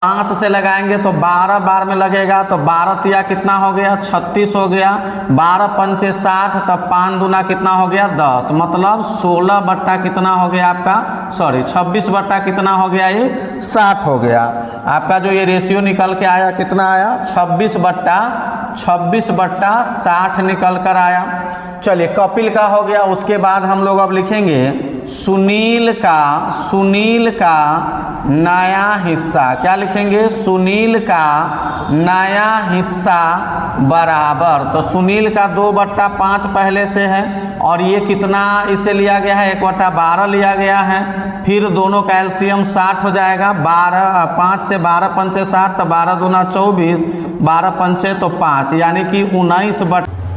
5 से लगाएंगे तो 12 बार में लगेगा, तो 12 तिया कितना हो गया 36 हो गया, 12 पंचे 60, तब 5 दूना कितना हो गया 10, मतलब 16 बट्टा कितना हो गया आपका 26 बट्टा कितना हो गया ये 60 हो गया। आपका जो ये रेशियो निकल के आया कितना आया 26 बट्टा 60 निकल कर आया। चलिए कपिल का हो गया। उसके बाद हम लोग अब लिखेंगे सुनील का नया हिस्सा। क्या लिखेंगे? सुनील का नया हिस्सा बराबर, तो सुनील का 2/5 पहले से है और ये कितना इसे लिया गया है 1/12 लिया गया है। फिर दोनों का एलसीएम 60 हो जाएगा, 5 से 12 पंचे 60, तो 12 दूना 24, 12 पंचे तो 5, यानी कि 19।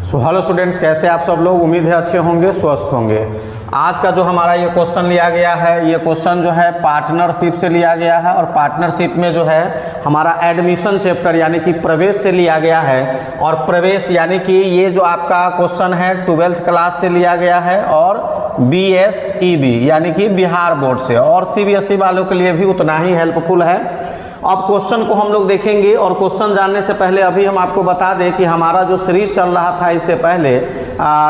सो हेलो स्टूडेंट्स, कैसे आप सब लोग? उम्मीद है अच्छे होंगे, स्वस्थ होंगे। आज का जो हमारा ये क्वेश्चन लिया गया है, ये क्वेश्चन जो है पार्टनरशिप से लिया गया है और पार्टनरशिप में जो है हमारा एडमिशन चैप्टर यानी कि प्रवेश से लिया गया है। और प्रवेश यानी कि ये जो आपका क्वेश्चन है 12th क्लास से लिया गया है और BSEB यानी कि बिहार बोर्ड से, और CBSE वालों के लिए भी उतना ही हेल्पफुल है। अब क्वेश्चन को हम लोग देखेंगे और क्वेश्चन जानने से पहले अभी हम आपको बता दें कि हमारा जो सीरीज चल रहा था इससे पहले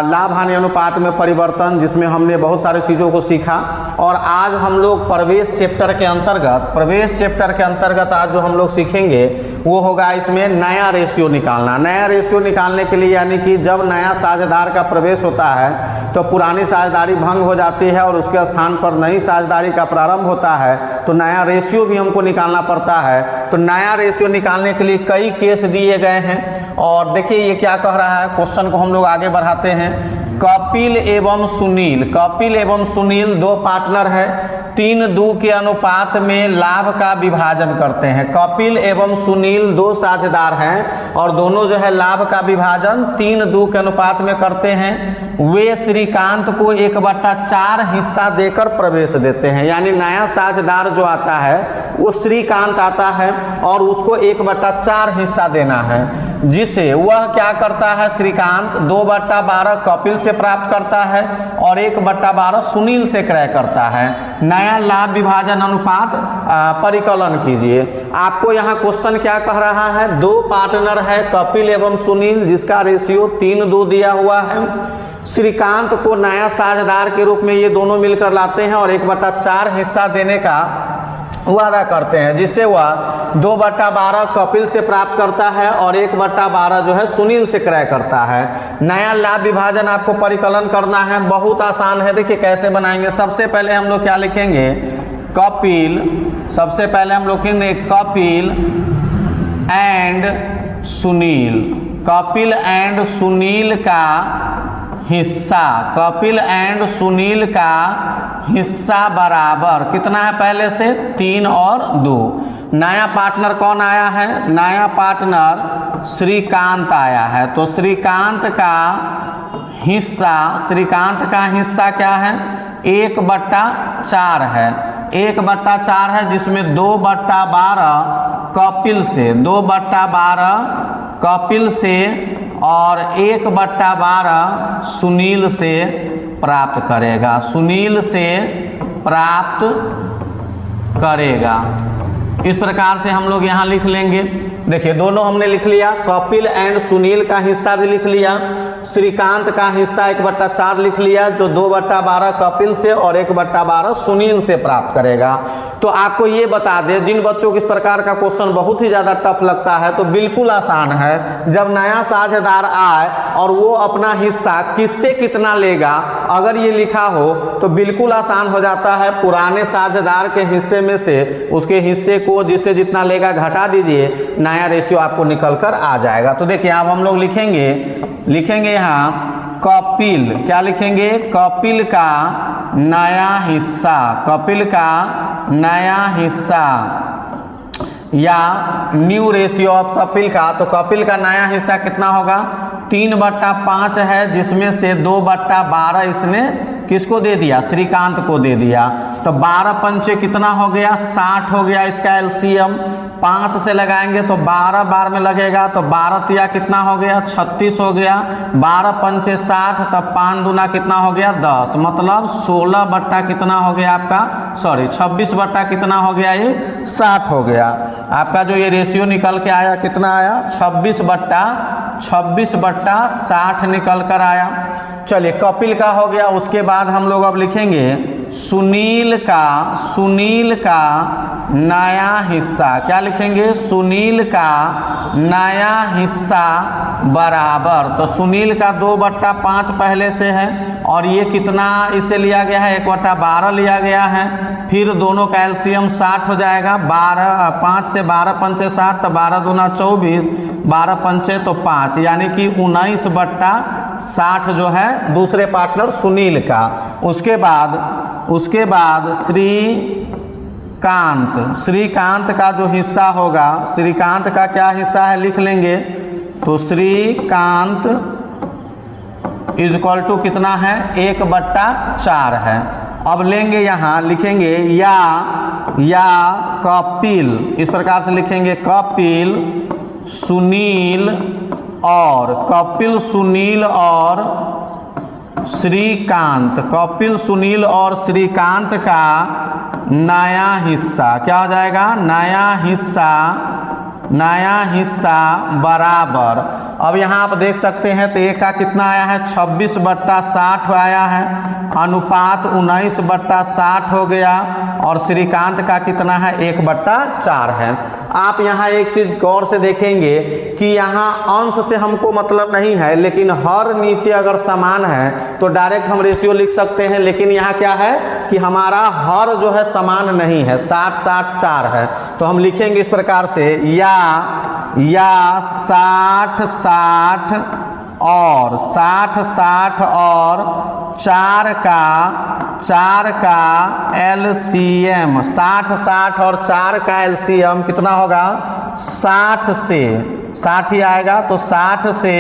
लाभ हानि अनुपात में परिवर्तन, जिसमें हमने बहुत सारी चीज़ों को सीखा, और आज हम लोग प्रवेश चैप्टर के अंतर्गत आज जो हम लोग सीखेंगे वो होगा इसमें नया रेशियो निकालना। नया रेशियो निकालने के लिए यानी कि जब नया साझेदार का प्रवेश होता है तो पुरानी साझेदारी भंग हो जाती है और उसके स्थान पर नई साझेदारी का प्रारंभ होता है, तो नया रेशियो भी हमको निकालना पड़ता है। तो नया रेशियो निकालने के लिए कई केस दिए गए हैं और देखिए ये क्या कह रहा है। क्वेश्चन को हम लोग आगे बढ़ाते हैं। कपिल एवं सुनील 2 पार्टनर है, 3:2 के अनुपात में लाभ का विभाजन करते हैं। कपिल एवं सुनील 2 साझेदार हैं और दोनों जो है लाभ का विभाजन 3:2 के अनुपात में करते हैं। वे श्रीकांत को 1/4 हिस्सा देकर प्रवेश देते हैं, यानी नया साझेदार जो आता है वो श्रीकांत आता है और उसको 1/4 हिस्सा देना है, जिसे वह क्या करता है श्रीकांत 2/12 कपिल से प्राप्त करता है और 1/12 सुनील से क्रय करता है। नया लाभ विभाजन अनुपात परिकलन कीजिए। आपको यहाँ क्वेश्चन क्या कह रहा है? 2 पार्टनर है कपिल एवं सुनील जिसका रेशियो 3:2 दिया हुआ है। श्रीकांत को नया साझेदार के रूप में ये दोनों मिलकर लाते हैं और 1/4 हिस्सा देने का वादा करते हैं, जिससे वह 2/12 कपिल से प्राप्त करता है और 1/12 जो है सुनील से क्रय करता है। नया लाभ विभाजन आपको परिकलन करना है, बहुत आसान है। देखिए कैसे बनाएंगे। सबसे पहले हम लोग क्या लिखेंगे? कपिल एंड सुनील का हिस्सा बराबर कितना है? पहले से 3 और 2। नया पार्टनर कौन आया है? नया पार्टनर श्रीकांत आया है, तो श्रीकांत का हिस्सा क्या है? 1/4 है। 1/4 है जिसमें 2/12 कपिल से और 1/12 सुनील से प्राप्त करेगा। इस प्रकार से हम लोग यहाँ लिख लेंगे। देखिए दोनों हमने लिख लिया, कपिल एंड सुनील का हिस्सा भी लिख लिया, श्रीकांत का हिस्सा 1/4 लिख लिया जो 2/12 कपिल से और 1/12 सुनील से प्राप्त करेगा। तो आपको ये बता दें, जिन बच्चों को इस प्रकार का क्वेश्चन बहुत ही ज़्यादा टफ लगता है तो बिल्कुल आसान है। जब नया साझेदार आए और वो अपना हिस्सा किससे कितना लेगा अगर ये लिखा हो तो बिल्कुल आसान हो जाता है। पुराने साझेदार के हिस्से में से उसके हिस्से को जिससे जितना लेगा घटा दीजिए, नया रेशियो आपको निकल कर आ जाएगा। तो देखिए अब हम लोग लिखेंगे यहाँ कपिल, क्या लिखेंगे? कपिल का नया हिस्सा या न्यू रेशियो ऑफ कपिल का। तो कपिल का नया हिस्सा कितना होगा? 3/5 है जिसमें से 2/12 इसने किसको दे दिया, श्रीकांत को दे दिया। तो 12 पंचे कितना हो गया, 60 हो गया इसका एलसीएम। 5 से लगाएंगे तो 12 बार में लगेगा, तो 12 तिया कितना हो गया, 36 हो गया। 12 पंचे 60, तब 5 दूना कितना हो गया, 10, मतलब 16 बट्टा कितना हो गया आपका, सॉरी 26 बट्टा कितना हो गया, ये 60 हो गया। आपका जो ये रेशियो निकल के आया कितना आया, 26 बट्टा 60 निकल कर आया। चलिए कपिल का हो गया। उसके बाद हम लोग अब लिखेंगे सुनील का नया हिस्सा। क्या लिखेंगे, सुनील का नया हिस्सा बराबर, तो सुनील का 2/5 पहले से है और ये कितना इसे लिया गया है, 1/12 लिया गया है। फिर दोनों का एलसीएम 60 हो जाएगा। 5 से 12 पंचे 60, तो 12 दूना 24, 12 पंचे तो 5, यानी कि 19/60 जो है दूसरे पार्टनर सुनील का। उसके बाद श्रीकांत का जो हिस्सा होगा, श्रीकांत का क्या हिस्सा है लिख लेंगे, तो श्रीकांत इक्वल टू कितना है, 1/4 है। अब लेंगे यहाँ लिखेंगे या कपिल, इस प्रकार से लिखेंगे कपिल सुनील और श्रीकांत, कपिल सुनील और श्रीकांत का नया हिस्सा क्या हो जाएगा, नया हिस्सा बराबर। अब यहाँ आप देख सकते हैं तो एक का कितना आया है, 26/60 आया है, अनुपात 19/60 हो गया, और श्रीकांत का कितना है, 1/4 है। आप यहाँ एक चीज़ गौर से देखेंगे कि यहाँ अंश से हमको मतलब नहीं है, लेकिन हर नीचे अगर समान है तो डायरेक्ट हम रेशियो लिख सकते हैं, लेकिन यहाँ क्या है कि हमारा हर जो है समान नहीं है, 60-60-4 है। तो हम लिखेंगे इस प्रकार से या 60-60 और 60-60 और 4 का एलसीएम, 60-60 और 4 का एलसीएम कितना होगा, 60 से 60 ही आएगा। तो 60 से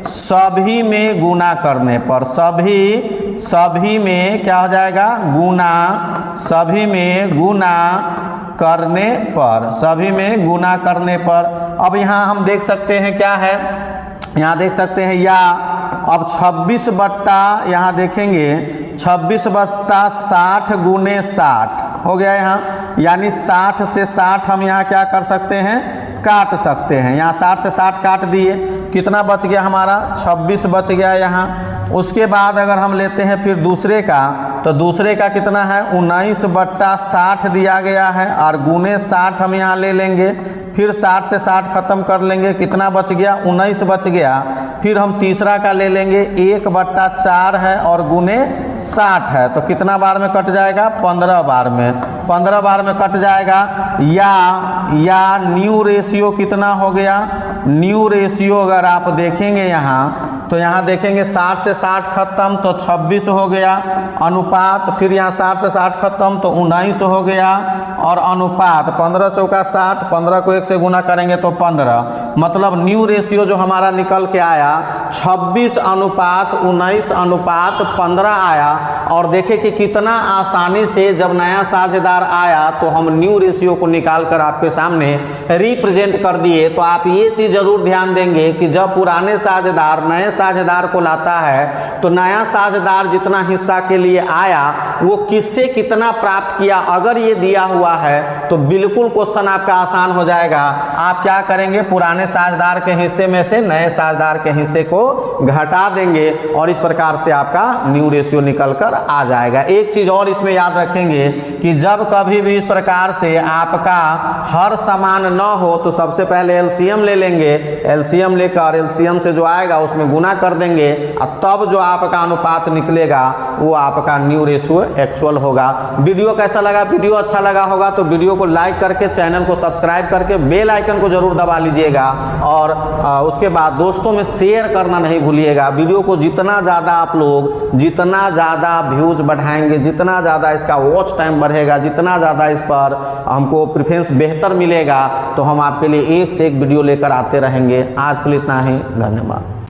सभी में गुना करने पर, सभी में क्या हो जाएगा, गुना, सभी में गुना करने पर। अब यहाँ हम देख सकते हैं क्या है, यहाँ देख सकते हैं या अब 26 बट्टा, यहाँ देखेंगे 26/60 गुने 60 हो गया यहाँ, यानी 60 से 60 हम यहाँ क्या कर सकते हैं, काट सकते हैं। यहाँ 60 से 60 काट दिए, कितना बच गया हमारा, 26 बच गया यहाँ। उसके बाद अगर हम लेते हैं फिर दूसरे का, तो दूसरे का कितना है, 19/60 दिया गया है, और गुने 60 हम यहाँ ले लेंगे। फिर 60 से 60 खत्म कर लेंगे, कितना बच गया, 19 बच गया। फिर हम तीसरा का ले लेंगे, 1/4 है और गुने 60 है, तो कितना बार में कट जाएगा, 15 बार में, 15 बार में कट जाएगा। या न्यू रेशियो कितना हो गया, न्यू रेशियो अगर आप देखेंगे यहाँ, तो यहाँ देखेंगे 60 से 60 खत्म तो 26 हो गया, अनुपात फिर यहाँ 60 से 60 खत्म तो 19 हो गया, और अनुपात 15 चौका 60, 15 को 1 से गुना करेंगे तो 15, मतलब न्यू रेशियो जो हमारा निकल के आया 26:19:15 आया। और देखें कि कितना आसानी से जब नया साझेदार आया तो हम न्यू रेशियो को निकाल कर आपके सामने रिप्रेजेंट कर दिए। तो आप ये चीज़ जरूर ध्यान देंगे कि जब पुराने साझेदार नए साझेदार को लाता है तो नया साझेदार जितना हिस्सा के लिए आया वो किससे कितना प्राप्त किया, अगर ये दिया हुआ है तो बिल्कुल क्वेश्चन आपका आसान हो जाएगा। आप क्या करेंगे, पुराने साझेदार के हिस्से में से नए साझेदार के हिस्से को घटा देंगे और इस प्रकार से आपका न्यू रेशियो निकल कर आ जाएगा। एक चीज और इसमें याद रखेंगे कि जब कभी भी इस प्रकार से आपका हर समान न हो तो सबसे पहले एलसीएम ले लेंगे, एलसीएम लेकर एलसीएम से जो आएगा उसमें गुना कर देंगे और तब जो आपका अनुपात निकलेगा वो आपका न्यू रेशियो एक्चुअल होगा। वीडियो कैसा लगा, वीडियो अच्छा लगा होगा तो वीडियो को लाइक करके चैनल को सब्सक्राइब करके बेल आइकन को जरूर दबा लीजिएगा और उसके बाद दोस्तों में शेयर करना नहीं भूलिएगा। वीडियो को जितना ज़्यादा आप लोग जितना ज़्यादा व्यूज बढ़ाएंगे, जितना ज़्यादा इसका वॉच टाइम बढ़ेगा, जितना ज़्यादा इस पर हमको प्रेफरेंस बेहतर मिलेगा तो हम आपके लिए एक से एक वीडियो लेकर आते रहेंगे। आज के लिए इतना ही, धन्यवाद।